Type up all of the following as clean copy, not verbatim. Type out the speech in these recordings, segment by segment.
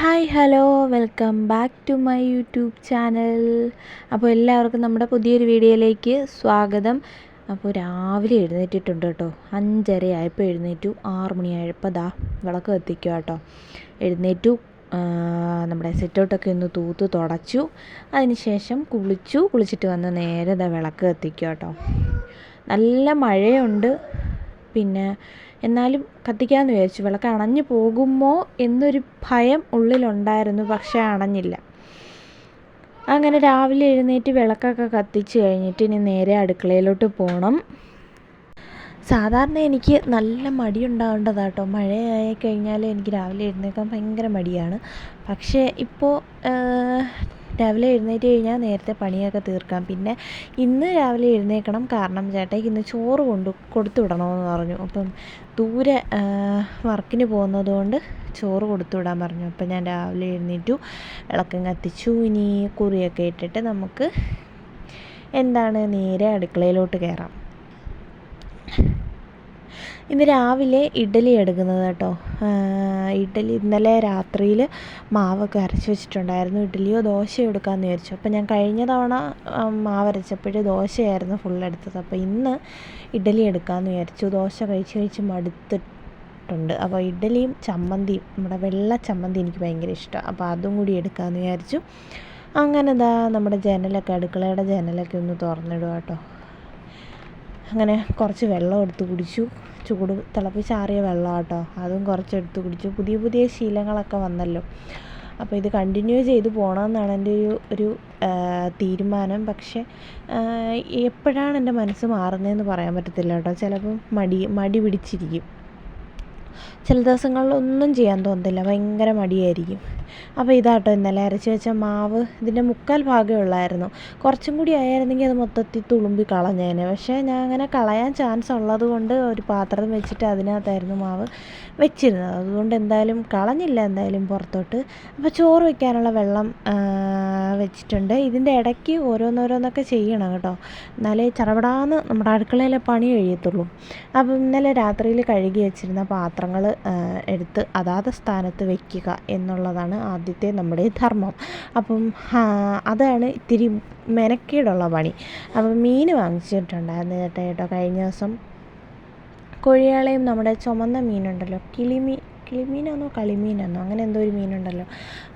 Hi hello welcome back to my YouTube channel. അപ്പോൾ എല്ലാവർക്കും നമ്മുടെ പുതിയൊരു വീഡിയോയിലേക്ക് സ്വാഗതം. അപ്പോൾ രാവിലെ എഴുന്നേറ്റിട്ടുണ്ട് കേട്ടോ. 5:30 ആയപ്പോൾ എഴുന്നേറ്റു. 6 മണിയായപ്പോൾ വിളക്ക് കത്തിക്കുക കേട്ടോ. എഴുന്നേറ്റു, നമ്മുടെ സിറ്റൗട്ടൊക്കെ ഒന്ന് തൂത്ത് തുടച്ചു. അതിനുശേഷം കുളിച്ചിട്ട് വന്ന് നേരെ വിളക്ക് കത്തിക്കുക കേട്ടോ. നല്ല മഴയുണ്ട്, പിന്നെ എന്നാലും കത്തിക്കാമെന്ന് വിചാരിച്ചു. വിളക്ക് അണഞ്ഞു പോകുമോ എന്നൊരു ഭയം ഉള്ളിലുണ്ടായിരുന്നു, പക്ഷേ അണഞ്ഞില്ല. അങ്ങനെ രാവിലെ എഴുന്നേറ്റ് വിളക്കൊക്കെ കത്തിച്ച് കഴിഞ്ഞിട്ട് ഇനി നേരെ അടുക്കളയിലോട്ട് പോകണം. സാധാരണ എനിക്ക് നല്ല മടി ഉണ്ടാവേണ്ടതാട്ടോ. മഴയായി കഴിഞ്ഞാൽ എനിക്ക് രാവിലെ എഴുന്നേൽക്കാൻ ഭയങ്കര മടിയാണ്. പക്ഷേ ഇപ്പോൾ രാവിലെ എഴുന്നേറ്റ് കഴിഞ്ഞാൽ നേരത്തെ പണിയൊക്കെ തീർക്കാം. പിന്നെ ഇന്ന് രാവിലെ എഴുന്നേൽക്കണം, കാരണം ചേട്ടായിക്ക് ഇന്ന് ചോറ് കൊടുത്തു വിടണമെന്ന് പറഞ്ഞു. അപ്പം ദൂരെ വർക്കിന് പോകുന്നത് കൊണ്ട് ചോറ് കൊടുത്തു വിടാൻ പറഞ്ഞു. അപ്പം ഞാൻ രാവിലെ എഴുന്നേറ്റു, വിളക്കം കത്തിച്ചു. ഇനി കുറിയൊക്കെ ഇട്ടിട്ട് നമുക്ക് നേരെ അടുക്കളയിലോട്ട് കയറാം. ഇന്ന് രാവിലെ ഇഡ്ഡലി എടുക്കുന്നത് കേട്ടോ. ഇഡ്ഡലി ഇന്നലെ രാത്രിയിൽ മാവൊക്കെ അരച്ച് വെച്ചിട്ടുണ്ടായിരുന്നു. ഇഡ്ഡലിയോ ദോശയോ എടുക്കാമെന്ന് വിചാരിച്ചു. അപ്പോൾ ഞാൻ കഴിഞ്ഞ തവണ മാവരച്ചപ്പോൾ ദോശയായിരുന്നു ഫുള്ളെടുത്തത്. അപ്പോൾ ഇന്ന് ഇഡ്ഡലി എടുക്കാമെന്ന് വിചാരിച്ചു. ദോശ കഴിച്ച് മടുത്തിട്ടുണ്ട്. അപ്പോൾ ഇഡ്ഡലിയും ചമ്മന്തിയും, നമ്മുടെ വെള്ള ചമ്മന്തി എനിക്ക് ഭയങ്കര ഇഷ്ടമാണ്. അപ്പോൾ അതും കൂടി എടുക്കാമെന്ന് വിചാരിച്ചു. അങ്ങനെ നമ്മുടെ അടുക്കളയുടെ ജനലൊക്കെ ഒന്ന് തുറന്നിടുക കേട്ടോ. അങ്ങനെ കുറച്ച് വെള്ളം എടുത്ത് കുടിച്ചു. തിളപ്പിച്ചാറിയ വെള്ളം കേട്ടോ. അതും കുറച്ചെടുത്ത് കുടിച്ചു. പുതിയ ശീലങ്ങളൊക്കെ വന്നല്ലോ. അപ്പോൾ ഇത് കണ്ടിന്യൂ ചെയ്ത് പോകണമെന്നാണ് എൻ്റെ ഒരു തീരുമാനം. പക്ഷേ എപ്പോഴാണ് എൻ്റെ മനസ്സ് മാറുന്നതെന്ന് പറയാൻ പറ്റത്തില്ല കേട്ടോ. ചിലപ്പം മടി പിടിച്ചിരിക്കും. ചില ദിവസങ്ങളിലൊന്നും ചെയ്യാൻ തോന്നത്തില്ല, ഭയങ്കര മടിയായിരിക്കും. അപ്പോൾ ഇതാട്ടോ ഇന്നലെ അരച്ച് വെച്ച മാവ്. ഇതിൻ്റെ 1/4 ഭാഗമേ ഉള്ളായിരുന്നു. കുറച്ചും കൂടി ആയിരുന്നെങ്കിൽ അത് മൊത്തത്തിൽ തുളുമ്പി കളഞ്ഞേനെ. പക്ഷേ ഞാൻ അങ്ങനെ കളയാൻ ചാൻസ് ഉള്ളത് കൊണ്ട് ഒരു പാത്രം വെച്ചിട്ട് അതിനകത്തായിരുന്നു മാവ് വെച്ചിരുന്നത്. അതുകൊണ്ട് എന്തായാലും കളഞ്ഞില്ല, എന്തായാലും പുറത്തോട്ട്. അപ്പോൾ ചോറ് വയ്ക്കാനുള്ള വെള്ളം വെച്ചിട്ടുണ്ട്. ഇതിൻ്റെ ഇടയ്ക്ക് ഓരോന്നൊക്കെ ചെയ്യണം കേട്ടോ, എന്നാലേ ചടപടാന്ന് നമ്മുടെ അടുക്കളയിലെ പണി കഴിയത്തുള്ളൂ. അപ്പം ഇന്നലെ രാത്രിയിൽ കഴുകി വെച്ചിരുന്ന പാത്രങ്ങൾ എടുത്ത് അതാത് സ്ഥാനത്ത് വയ്ക്കുക എന്നുള്ളതാണ് ആദ്യത്തെ നമ്മുടെ ധർമ്മം. അപ്പം അതാണ് ഇത്തിരി മെനക്കേടുള്ള പണി. അപ്പം മീൻ വാങ്ങിച്ചിട്ടുണ്ടായിരുന്നു കേട്ടോ കഴിഞ്ഞ ദിവസം. കൊഴിയാളയും നമ്മുടെ ചുമന്ന മീനുണ്ടല്ലോ, കിളിമീനാണോ കളിമീനാണോ അങ്ങനെ എന്തോ ഒരു മീനുണ്ടല്ലോ,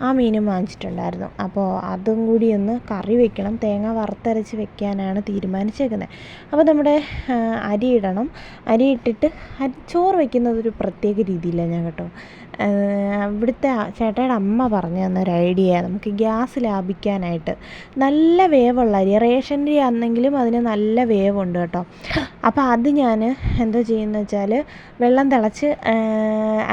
ആ മീനും വാങ്ങിച്ചിട്ടുണ്ടായിരുന്നു. അപ്പോൾ അതും കൂടി ഒന്ന് കറി വെക്കണം. തേങ്ങ വറുത്തരച്ച് വെക്കാനാണ് തീരുമാനിച്ചേക്കുന്നത്. അപ്പോൾ നമ്മുടെ അരി ഇടണം. അരി ഇട്ടിട്ട് ചോറ് വയ്ക്കുന്നത് ഒരു പ്രത്യേക രീതിയിലാണ് ഞാൻ കേട്ടോ. ഇവിടുത്തെ ചേട്ടായുടെ അമ്മ പറഞ്ഞു തന്നൊരു ഐഡിയ, നമുക്ക് ഗ്യാസ് ലാഭിക്കാനായിട്ട്. നല്ല വേവുള്ള അരി, റേഷൻ്റെ ആണെങ്കിലും അതിന് നല്ല വേവുണ്ട് കേട്ടോ. അപ്പോൾ അത് ഞാൻ എന്താ ചെയ്യുന്നത് വെച്ചാൽ, വെള്ളം തിളച്ച്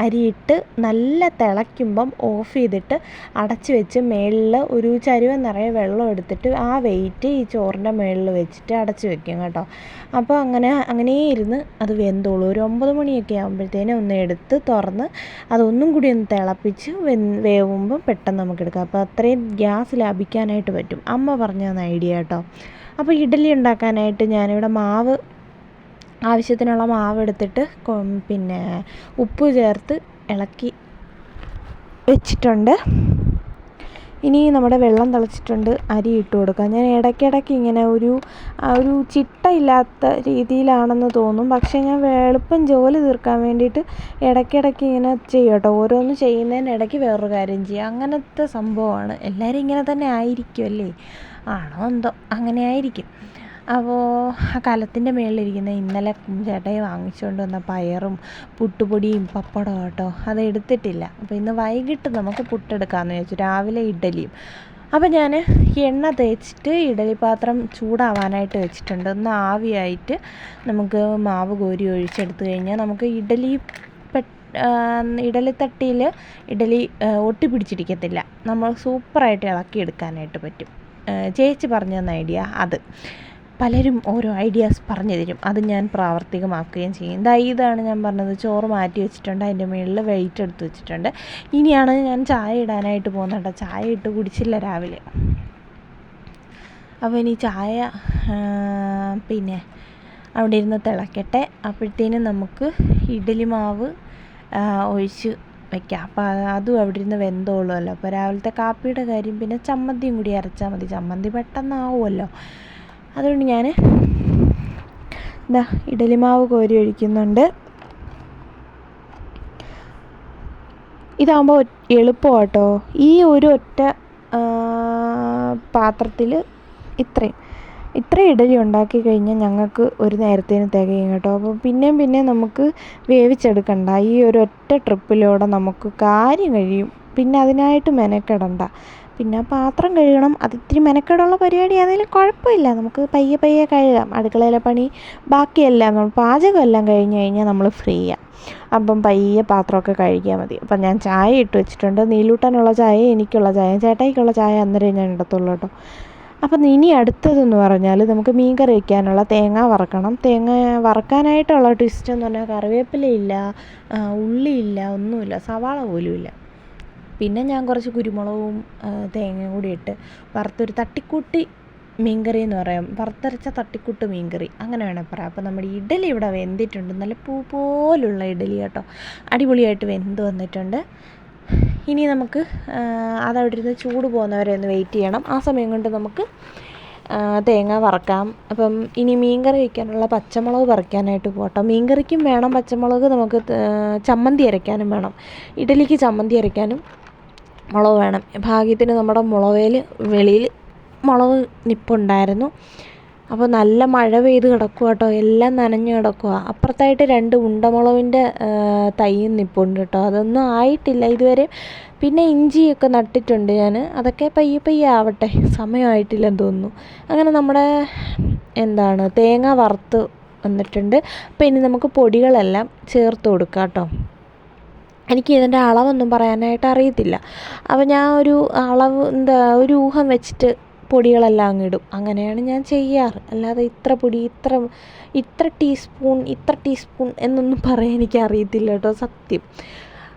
അരിയിട്ട് നല്ല തിളയ്ക്കുമ്പം ഓഫ് ചെയ്തിട്ട് അടച്ച് വെച്ച് മേളിൽ ഒരു ചരുവം നിറയെ വെള്ളം എടുത്തിട്ട് ആ വെയിറ്റ് ഈ ചോറിൻ്റെ മേളിൽ വെച്ചിട്ട് അടച്ച് വെക്കും കേട്ടോ. അപ്പോൾ അങ്ങനെ ഇരുന്ന് അത് വെന്തോളൂ. ഒരു 9 മണിയൊക്കെ ആകുമ്പോഴത്തേനും ഒന്ന് എടുത്ത് തുറന്ന് അതൊന്നും കൂടി ഒന്ന് തിളപ്പിച്ച് വേവുമ്പം പെട്ടെന്ന് നമുക്ക് എടുക്കാം. അപ്പോൾ അത്രയും ഗ്യാസ് ലാഭിക്കാനായിട്ട് പറ്റും. അമ്മ പറഞ്ഞു തന്ന ഐഡിയ കേട്ടോ. അപ്പോൾ ഇഡ്ഡലി ഉണ്ടാക്കാനായിട്ട് ഞാനിവിടെ ആവശ്യത്തിനുള്ള മാവ് എടുത്തിട്ട് പിന്നെ ഉപ്പ് ചേർത്ത് ഇളക്കി വെച്ചിട്ടുണ്ട്. ഇനി നമ്മുടെ വെള്ളം തിളച്ചിട്ടുണ്ട്, അരി ഇട്ട് കൊടുക്കാം. ഞാൻ ഇടയ്ക്കിടയ്ക്ക് ഇങ്ങനെ ഒരു ചിട്ടയില്ലാത്ത രീതിയിലാണെന്ന് തോന്നും, പക്ഷേ ഞാൻ എളുപ്പം ജോലി തീർക്കാൻ വേണ്ടിയിട്ട് ഇടയ്ക്കിടയ്ക്ക് ഇങ്ങനെ ചെയ്യും കേട്ടോ. ഓരോന്ന് ചെയ്യുന്നതിനിടയ്ക്ക് വേറൊരു കാര്യം ചെയ്യുക, അങ്ങനത്തെ സംഭവമാണ്. എല്ലാവരും ഇങ്ങനെ തന്നെ ആയിരിക്കും അല്ലേ? ആണോ എന്തോ, അങ്ങനെ ആയിരിക്കും. അപ്പോൾ ആ കലത്തിൻ്റെ മുകളിലിരിക്കുന്ന ഇന്നലെ ചേട്ടായി വാങ്ങിച്ചുകൊണ്ട് വന്ന പയറും പുട്ടുപൊടിയും പപ്പടവും കേട്ടോ, അത് എടുത്തിട്ടില്ല. അപ്പോൾ ഇന്ന് വൈകിട്ട് നമുക്ക് പുട്ടെടുക്കാമെന്ന് വിചാരിച്ചു, രാവിലെ ഇഡ്ഡലിയും. അപ്പോൾ ഞാൻ എണ്ണ തേച്ചിട്ട് ഇഡ്ഡലി പാത്രം ചൂടാവാനായിട്ട് വെച്ചിട്ടുണ്ട്. ഒന്ന് ആവിയായിട്ട് നമുക്ക് മാവ് കോരി ഒഴിച്ചെടുത്ത് കഴിഞ്ഞാൽ നമുക്ക് ഇഡ്ഡലിത്തട്ടിയിൽ ഇഡ്ഡലി ഒട്ടിപ്പിടിച്ചിരിക്കത്തില്ല. നമ്മൾ സൂപ്പറായിട്ട് ഇളക്കിയെടുക്കാനായിട്ട് പറ്റും. ചേച്ചി പറഞ്ഞു തന്ന ഐഡിയ അത്. പലരും ഓരോ ഐഡിയാസ് പറഞ്ഞു തരും, അത് ഞാൻ പ്രാവർത്തികമാക്കുകയും ചെയ്യും. ഇതാണ് ഞാൻ പറഞ്ഞത്. ചോറ് മാറ്റി വെച്ചിട്ടുണ്ട്, അതിൻ്റെ മുകളിൽ വെയിറ്റ് എടുത്ത് വെച്ചിട്ടുണ്ട്. ഇനിയാണ് ഞാൻ ചായ ഇടാനായിട്ട് പോകുന്നത്. ചായ ഇട്ട് കുടിച്ചില്ല രാവിലെ. അപ്പോൾ ഇനി ചായ പിന്നെ അവിടെ ഇരുന്ന് തിളക്കട്ടെ. അപ്പോഴത്തേനും നമുക്ക് ഇഡ്ഡലി മാവ് ഒഴിച്ച് വയ്ക്കാം. അപ്പോൾ അതും അവിടെ ഇരുന്ന് വെന്തോളുമല്ലോ. അപ്പോൾ രാവിലത്തെ കാപ്പിയുടെ കാര്യം പിന്നെ ചമ്മന്തിയും കൂടി അരച്ചാൽ മതി. ചമ്മന്തി പെട്ടെന്നാവുമല്ലോ. അതുകൊണ്ട് ഞാൻ ഇഡലി മാവ് കോരി ഒഴിക്കുന്നുണ്ട്. ഇതാകുമ്പോൾ എളുപ്പമാണ് കേട്ടോ. ഈ ഒരു ഒറ്റ പാത്രത്തിൽ ഇത്ര ഇഡലി ഉണ്ടാക്കി കഴിഞ്ഞാൽ ഞങ്ങൾക്ക് ഒരു നേരത്തേന് തികയും കേട്ടോ. അപ്പോൾ പിന്നെയും നമുക്ക് വേവിച്ചെടുക്കണ്ട. ഈ ഒരു ഒറ്റ ട്രിപ്പിലൂടെ നമുക്ക് കാര്യം കഴിയും. പിന്നെ അതിനായിട്ട് മെനക്കെടണ്ട. പിന്നെ പാത്രം കഴുകണം, അതിത്തിരി മെനക്കെടുള്ള പരിപാടി ആണെങ്കിലും കുഴപ്പമില്ല. നമുക്ക് പയ്യെ കഴുകാം. അടുക്കളയിലെ പണി ബാക്കിയെല്ലാം നമ്മൾ പാചകമെല്ലാം കഴിഞ്ഞ് കഴിഞ്ഞാൽ നമ്മൾ ഫ്രീയാണ്. അപ്പം പയ്യെ പാത്രമൊക്കെ കഴുകിയാൽ മതി. അപ്പം ഞാൻ ചായ ഇട്ട് വെച്ചിട്ടുണ്ട്. നീലൂട്ടാനുള്ള ചായ, എനിക്കുള്ള ചായ, ചേട്ടായിക്കുള്ള ചായ അന്നേരം ഞാൻ ഇടത്തുള്ളൂ കേട്ടോ. അപ്പം ഇനി അടുത്തതെന്ന് പറഞ്ഞാൽ നമുക്ക് മീൻ കറി വയ്ക്കാനുള്ള തേങ്ങ വറക്കണം. തേങ്ങ വറക്കാനായിട്ടുള്ള ട്വിസ്റ്റ് എന്ന് പറഞ്ഞാൽ കറിവേപ്പിലയില്ല, ഉള്ളിയില്ല, ഒന്നുമില്ല, സവാള പോലുമില്ല. പിന്നെ ഞാൻ കുറച്ച് കുരുമുളകും തേങ്ങയും കൂടി ഇട്ട് വറുത്തൊരു തട്ടിക്കൂട്ടി മീൻകറി എന്ന് പറയാം. വറുത്തരച്ച തട്ടിക്കൂട്ട് മീൻകറി അങ്ങനെ വേണേൽ പറയാം. അപ്പോൾ നമ്മുടെ ഇഡലി ഇവിടെ വെന്തിട്ടുണ്ട്. നല്ല പൂ പോലുള്ള ഇഡലി കേട്ടോ. അടിപൊളിയായിട്ട് വെന്ത് വന്നിട്ടുണ്ട്. ഇനി നമുക്ക് അതവിടെ ഇരുന്ന് ചൂട് പോകുന്നവരെ ഒന്ന് വെയിറ്റ് ചെയ്യണം. ആ സമയം കൊണ്ട് നമുക്ക് തേങ്ങ വറക്കാം. അപ്പം ഇനി മീൻകറി വയ്ക്കാനുള്ള പച്ചമുളക് പറിക്കാനായിട്ട് പോകട്ടോ. മീൻകറിക്കും വേണം പച്ചമുളക്, നമുക്ക് ചമ്മന്തി അരയ്ക്കാനും വേണം. ഇഡലിക്ക് ചമ്മന്തി അരയ്ക്കാനും മുളക് വേണം. ഭാഗ്യത്തിന് നമ്മുടെ വെളിയിൽ മുളക് നിപ്പുണ്ടായിരുന്നു. അപ്പോൾ നല്ല മഴ പെയ്ത് കിടക്കുക കേട്ടോ. എല്ലാം നനഞ്ഞ് കിടക്കുക. അപ്പുറത്തായിട്ട് 2 ഉണ്ടമുളകിൻ്റെ തൈയും നിപ്പുണ്ട് കേട്ടോ. അതൊന്നും ആയിട്ടില്ല ഇതുവരെ. പിന്നെ ഇഞ്ചിയൊക്കെ നട്ടിട്ടുണ്ട് ഞാൻ. അതൊക്കെ പയ്യെ ആവട്ടെ, സമയമായിട്ടില്ലെന്ന് തോന്നുന്നു. അങ്ങനെ നമ്മുടെ തേങ്ങ വറുത്ത് വന്നിട്ടുണ്ട്. അപ്പോൾ ഇനി നമുക്ക് പൊടികളെല്ലാം ചേർത്ത് കൊടുക്കാം കേട്ടോ. എനിക്ക് ഇതിൻ്റെ അളവൊന്നും പറയാനായിട്ട് അറിയത്തില്ല. അപ്പോൾ ഞാൻ ഒരു ഊഹം വെച്ചിട്ട് പൊടികളെല്ലാം അങ്ങിടും. അങ്ങനെയാണ് ഞാൻ ചെയ്യാറ്. അല്ലാതെ ഇത്ര പൊടി, ഇത്ര ടീസ്പൂൺ എന്നൊന്നും പറയാൻ എനിക്ക് അറിയത്തില്ല കേട്ടോ, സത്യം.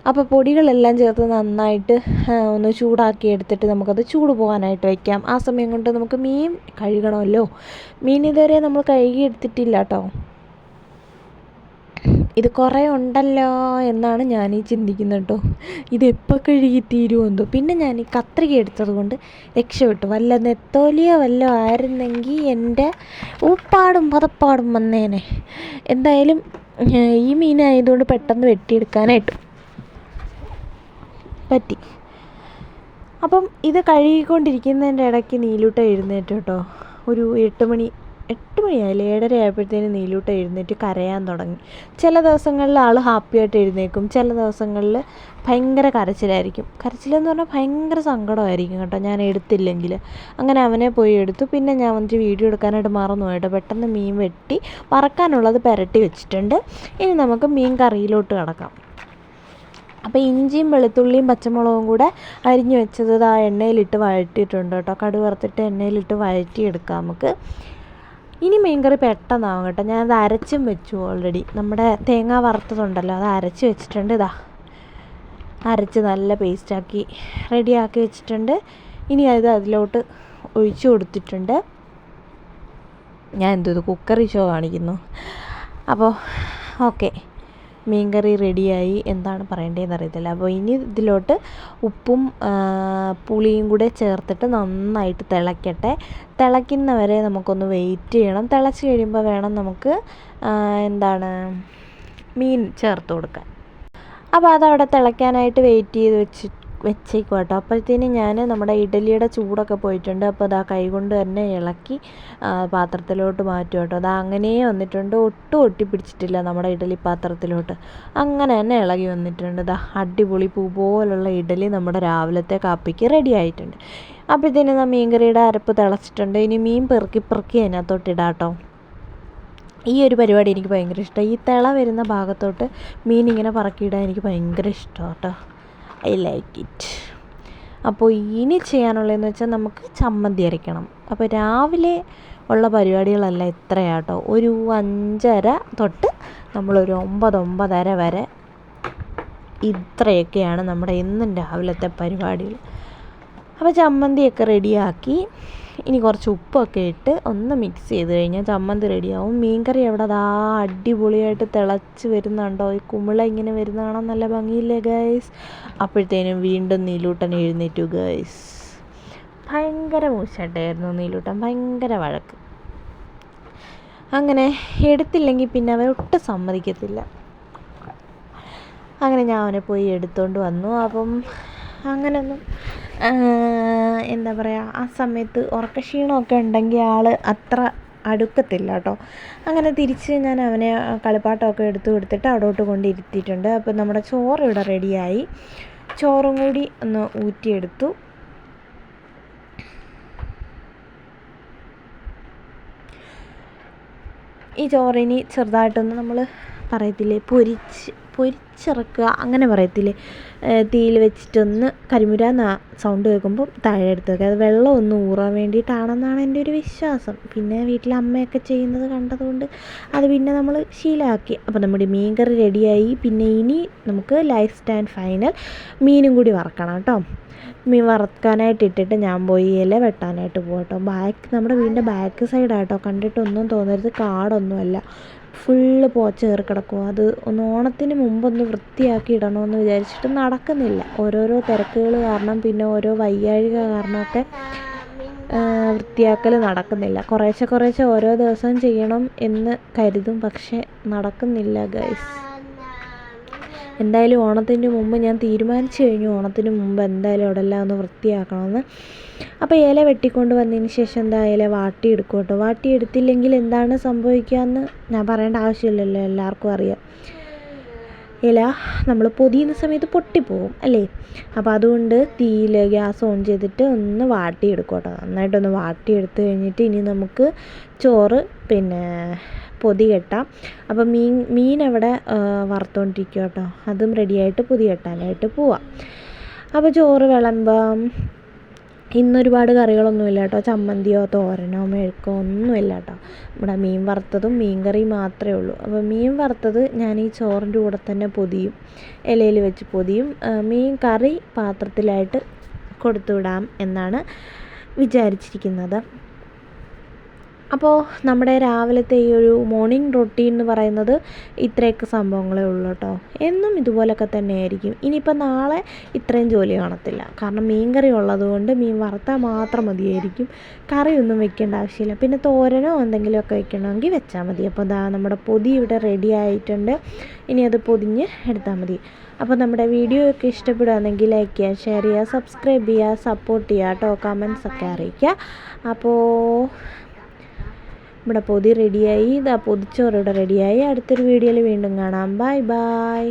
അപ്പോൾ പൊടികളെല്ലാം ചേർത്ത് നന്നായിട്ട് ഒന്ന് ചൂടാക്കി എടുത്തിട്ട് നമുക്കത് ചൂട് പോകാനായിട്ട് വയ്ക്കാം. ആ സമയം കൊണ്ട് നമുക്ക് മീൻ കഴുകണമല്ലോ. മീൻ ഇതുവരെ നമ്മൾ കഴുകി എടുത്തിട്ടില്ല കേട്ടോ. ഇത് കുറേ ഉണ്ടല്ലോ എന്നാണ് ഞാൻ ചിന്തിക്കുന്നത് കേട്ടോ. ഇതെപ്പോൾ കഴുകി തീരുമെന്തോ. പിന്നെ ഞാൻ ഈ കത്രിക എടുത്തത് കൊണ്ട് രക്ഷപ്പെട്ടു. വല്ല നെത്തോലിയോ വല്ലതും ആയിരുന്നെങ്കിൽ എൻ്റെ ഉപ്പാടും പതപ്പാടും വന്നേനെ. എന്തായാലും ഈ മീനായതുകൊണ്ട് പെട്ടെന്ന് വെട്ടിയെടുക്കാനായിട്ട് പറ്റി. അപ്പം ഇത് കഴുകിക്കൊണ്ടിരിക്കുന്നതിൻ്റെ ഇടയ്ക്ക് നീലൂട്ട എഴുന്നേറ്റ് കേട്ടോ. ഒരു 8 മണിയായില്ല, 7:30 ആയപ്പോഴത്തേനും നീലൂട്ട എഴുന്നേറ്റ് കരയാൻ തുടങ്ങി. ചില ദിവസങ്ങളിൽ ആൾ ഹാപ്പിയായിട്ട് എഴുന്നേക്കും, ചില ദിവസങ്ങളിൽ ഭയങ്കര കരച്ചിലായിരിക്കും. കരച്ചിലെന്ന് പറഞ്ഞാൽ ഭയങ്കര സങ്കടമായിരിക്കും കേട്ടോ ഞാൻ എടുത്തില്ലെങ്കിൽ. അങ്ങനെ അവനെ പോയി എടുത്തു. പിന്നെ ഞാൻ വന്നിട്ട് വീഡിയോ എടുക്കാനായിട്ട് മറന്നു പോയിട്ട് പെട്ടെന്ന് മീൻ വെട്ടി വറക്കാനുള്ളത് പുരട്ടി വെച്ചിട്ടുണ്ട്. ഇനി നമുക്ക് മീൻ കറിയിലോട്ട് കിടക്കാം. അപ്പോൾ ഇഞ്ചിയും വെളുത്തുള്ളിയും പച്ചമുളകും കൂടെ അരിഞ്ഞ് വെച്ചത് ആ എണ്ണയിലിട്ട് വഴറ്റിയിട്ടുണ്ട് കേട്ടോ. കടുക് വറുത്തിട്ട് എണ്ണയിലിട്ട് വഴറ്റിയെടുക്കാം നമുക്ക്. ഇനി മീൻകറി പെട്ടെന്നാവും കേട്ടോ. ഞാനത് അരച്ചും വെച്ചു ഓൾറെഡി. നമ്മുടെ തേങ്ങ വറുത്തതുണ്ടല്ലോ, അത് അരച്ച് വെച്ചിട്ടുണ്ട്. അരച്ച് നല്ല പേസ്റ്റാക്കി റെഡിയാക്കി വെച്ചിട്ടുണ്ട്. ഇനി അതിലോട്ട് ഒഴിച്ചു കൊടുത്തിട്ടുണ്ട്. ഞാൻ കുക്കറി ഷോ കാണിക്കുന്നു. അപ്പോൾ ഓക്കെ, മീൻകറി റെഡിയായി. എന്താണ് പറയേണ്ടതെന്ന് അറിയത്തില്ല. അപ്പോൾ ഇനി ഇതിലോട്ട് ഉപ്പും പുളിയും കൂടെ ചേർത്തിട്ട് നന്നായിട്ട് തിളയ്ക്കട്ടെ. തിളയ്ക്കുന്നവരെ നമുക്കൊന്ന് വെയിറ്റ് ചെയ്യണം. തിളച്ച് കഴിയുമ്പോൾ വേണം നമുക്ക് മീൻ ചേർത്ത് കൊടുക്കാൻ. അപ്പോൾ അതവിടെ തിളയ്ക്കാനായിട്ട് വെയിറ്റ് ചെയ്ത് വെച്ചേക്കും കേട്ടോ. അപ്പോഴത്തേനും ഞാൻ നമ്മുടെ ഇഡലിയുടെ ചൂടൊക്കെ പോയിട്ടുണ്ട്. അപ്പോൾ കൈ കൊണ്ട് തന്നെ ഇളക്കി പാത്രത്തിലോട്ട് മാറ്റും കേട്ടോ. അങ്ങനെ വന്നിട്ടുണ്ട്. ഒട്ടും ഒട്ടിപ്പിടിച്ചിട്ടില്ല നമ്മുടെ ഇഡലി പാത്രത്തിലോട്ട്. അങ്ങനെ തന്നെ ഇളകി വന്നിട്ടുണ്ട്. അടിപൊളി പൂ പോലുള്ള ഇഡലി നമ്മുടെ രാവിലത്തെ കാപ്പിക്ക് റെഡി ആയിട്ടുണ്ട്. അപ്പോഴത്തേനും മീൻകറിയുടെ അരപ്പ് തിളച്ചിട്ടുണ്ട്. ഇനി മീൻ പെറുക്കി അതിനകത്തോട്ട് ഇടാം കേട്ടോ. ഈ ഒരു പരിപാടി എനിക്ക് ഭയങ്കര ഇഷ്ടമാണ്. ഈ തിള വരുന്ന ഭാഗത്തോട്ട് മീൻ ഇങ്ങനെ പറക്കിയിടാൻ എനിക്ക് ഭയങ്കര ഇഷ്ടമാണ് കേട്ടോ. I like it. അപ്പോൾ ഇനി ചെയ്യാനുള്ളതെന്ന് വെച്ചാൽ നമുക്ക് ചമ്മന്തി അരയ്ക്കണം. അപ്പോൾ രാവിലെ ഉള്ള പരിപാടികളെല്ലാം ഇത്രയാട്ടോ. ഒരു 5:30 തൊട്ട് നമ്മളൊരു 9:30 വരെ ഇത്രയൊക്കെയാണ് നമ്മുടെ എന്നും രാവിലത്തെ പരിപാടികൾ. അപ്പോൾ ചമ്മന്തിയൊക്കെ റെഡിയാക്കി ഇനി കുറച്ച് ഉപ്പൊക്കെ ഇട്ട് ഒന്ന് മിക്സ് ചെയ്ത് കഴിഞ്ഞാൽ ചമ്മന്തി റെഡിയാവും. മീൻകറി അവിടെ ദാ അടിപൊളിയായിട്ട് തിളച്ച് വരുന്നുണ്ടോ, ഈ കുമിള ഇങ്ങനെ വരുന്ന കാണാൻ നല്ല ഭംഗിയില്ലേ ഗൈസ്. അപ്പോഴത്തേനും വീണ്ടും നീലൂട്ടൻ എഴുന്നേറ്റു ഗൈസ്. ഭയങ്കര മൂശാട്ടയായിരുന്നു നീലൂട്ടൻ, ഭയങ്കര വഴക്ക്. അങ്ങനെ എടുത്തില്ലെങ്കിൽ പിന്നെ അവൻ ഒട്ടും സമ്മതിക്കത്തില്ല. അങ്ങനെ ഞാൻ അവനെ പോയി എടുത്തുകൊണ്ട് വന്നു. അപ്പം അങ്ങനെയൊന്നും എന്താ പറയുക, ആ സമയത്ത് ഉറക്കക്ഷീണമൊക്കെ ഉണ്ടെങ്കിൽ ആൾ അത്ര അടുക്കത്തില്ല കേട്ടോ. അങ്ങനെ തിരിച്ച് ഞാൻ അവനെ കളിപ്പാട്ടമൊക്കെ എടുത്തു കൊടുത്തിട്ട് അവിടോട്ട് കൊണ്ടിരുത്തിയിട്ടുണ്ട്. അപ്പോൾ നമ്മുടെ ചോറ് ഇവിടെ റെഡിയായി. ചോറും കൂടി ഒന്ന് ഊറ്റിയെടുത്തു. ഈ ചോറിനി ചെറുതായിട്ടൊന്ന് നമ്മൾ പറയത്തില്ലേ പൊരിച്ചിറക്കുക, അങ്ങനെ പറയത്തില്ലേ, തീയിൽ വെച്ചിട്ടൊന്ന് കരിമുരാന്ന് സൗണ്ട് കേൾക്കുമ്പോൾ താഴെ എടുത്ത് വെക്കുക. അത് വെള്ളം ഒന്ന് ഊറാൻ വേണ്ടിയിട്ടാണെന്നാണ് എൻ്റെ ഒരു വിശ്വാസം. പിന്നെ വീട്ടിൽ അമ്മയൊക്കെ ചെയ്യുന്നത് കണ്ടതുകൊണ്ട് അത് പിന്നെ നമ്മൾ ശീലമാക്കി. അപ്പോൾ നമ്മുടെ മീൻ കറി റെഡിയായി. പിന്നെ ഇനി നമുക്ക് ലാസ്റ്റ് ആൻഡ് ഫൈനൽ മീനും കൂടി വറക്കണം കേട്ടോ. മീൻ വറുക്കാനായിട്ട് ഇട്ടിട്ട് ഞാൻ പോയി ഇല വെട്ടാനായിട്ട് പോകട്ടോ. നമ്മുടെ വീടിൻ്റെ ബാക്ക് സൈഡാട്ടോ, കണ്ടിട്ടൊന്നും തോന്നരുത്, കാടൊന്നുമല്ല, ഫുള്ള് പോച്ച കയറി കിടക്കും. അത് ഒന്ന് ഓണത്തിന് മുമ്പൊന്ന് വൃത്തിയാക്കി ഇടണമെന്ന് വിചാരിച്ചിട്ട് നടക്കുന്നില്ല. ഓരോരോ തിരക്കുകൾ കാരണം, പിന്നെ ഓരോ വയ്യാഴിക കാരണമൊക്കെ വൃത്തിയാക്കൽ നടക്കുന്നില്ല. കുറേശ്ശെ ഓരോ ദിവസം ചെയ്യണം എന്ന് കരുതും, പക്ഷെ നടക്കുന്നില്ല ഗൈസ്. എന്തായാലും ഓണത്തിന് മുമ്പ് ഞാൻ തീരുമാനിച്ചു കഴിഞ്ഞു, ഓണത്തിന് മുമ്പ് എന്തായാലും അവിടെ എല്ലാം ഒന്ന് വൃത്തിയാക്കണമെന്ന്. അപ്പോൾ ഇല വെട്ടിക്കൊണ്ട് വന്നതിന് ശേഷം എന്താ ഇല വാട്ടിയെടുക്കും കേട്ടോ. വാട്ടിയെടുത്തില്ലെങ്കിൽ എന്താണ് സംഭവിക്കുകയെന്ന് ഞാൻ പറയേണ്ട ആവശ്യമില്ലല്ലോ, എല്ലാവർക്കും അറിയാം. ഇല നമ്മൾ പൊതിയുന്ന സമയത്ത് പൊട്ടിപ്പോവും അല്ലേ. അപ്പോൾ അതുകൊണ്ട് തീയിൽ ഗ്യാസ് ഓൺ ചെയ്തിട്ട് ഒന്ന് വാട്ടിയെടുക്കും കേട്ടോ. നന്നായിട്ടൊന്ന് വാട്ടിയെടുത്ത് കഴിഞ്ഞിട്ട് ഇനി നമുക്ക് ചോറ് പിന്നെ പൊതി കെട്ടാം. അപ്പോൾ മീൻ അവിടെ വറുത്തുകൊണ്ടിരിക്കുക കേട്ടോ. അതും റെഡിയായിട്ട് പൊതി കെട്ടാനായിട്ട് പോവാം. അപ്പോൾ ചോറ് വിളമ്പാം. ഇന്നൊരുപാട് കറികളൊന്നുമില്ല കേട്ടോ. ചമ്മന്തിയോ തോരനോ മെഴുക്കോ ഒന്നുമില്ല കേട്ടോ. നമ്മുടെ മീൻ വറുത്തതും മീൻ കറിയും മാത്രമേ ഉള്ളൂ. അപ്പോൾ മീൻ വറുത്തത് ഞാൻ ഈ ചോറിൻ്റെ കൂടെ തന്നെ പൊതിയും, ഇലയിൽ വെച്ച് പൊതിയും. മീൻ കറി പാത്രത്തിലായിട്ട് കൊടുത്തു വിടാം എന്നാണ് വിചാരിച്ചിരിക്കുന്നത്. അപ്പോൾ നമ്മുടെ രാവിലത്തെ ഈ ഒരു മോർണിംഗ് റൊട്ടീൻ എന്ന് പറയുന്നത് ഇത്രയൊക്കെ സംഭവങ്ങളേ ഉള്ളൂ കേട്ടോ. എന്നും ഇതുപോലൊക്കെ തന്നെയായിരിക്കും. ഇനിയിപ്പോൾ നാളെ ഇത്രയും ജോലി കാണത്തില്ല, കാരണം മീൻ കറി ഉള്ളതുകൊണ്ട് മീൻ വറുത്താൽ മാത്രം മതിയായിരിക്കും. കറിയൊന്നും വെക്കേണ്ട ആവശ്യമില്ല. പിന്നെ തോരനോ എന്തെങ്കിലുമൊക്കെ വെക്കണമെങ്കിൽ വെച്ചാൽ മതി. അപ്പോൾ നമ്മുടെ പൊതി ഇവിടെ റെഡി ആയിട്ടുണ്ട്. ഇനി അത് പൊതിഞ്ഞ് എടുത്താൽ മതി. അപ്പോൾ നമ്മുടെ വീഡിയോ ഒക്കെ ഇഷ്ടപ്പെടുകയാണെങ്കിൽ ലൈക്ക് ചെയ്യുക, ഷെയർ ചെയ്യുക, സബ്സ്ക്രൈബ് ചെയ്യുക, സപ്പോർട്ട് ചെയ്യുക കേട്ടോ. കമൻസൊക്കെ അറിയിക്കുക. അപ്പോൾ നമ്മുടെ പൊതി റെഡിയായി, പൊതിച്ചോറ് ഇവിടെ റെഡിയായി. അടുത്തൊരു വീഡിയോയിൽ വീണ്ടും കാണാം. Bye bye.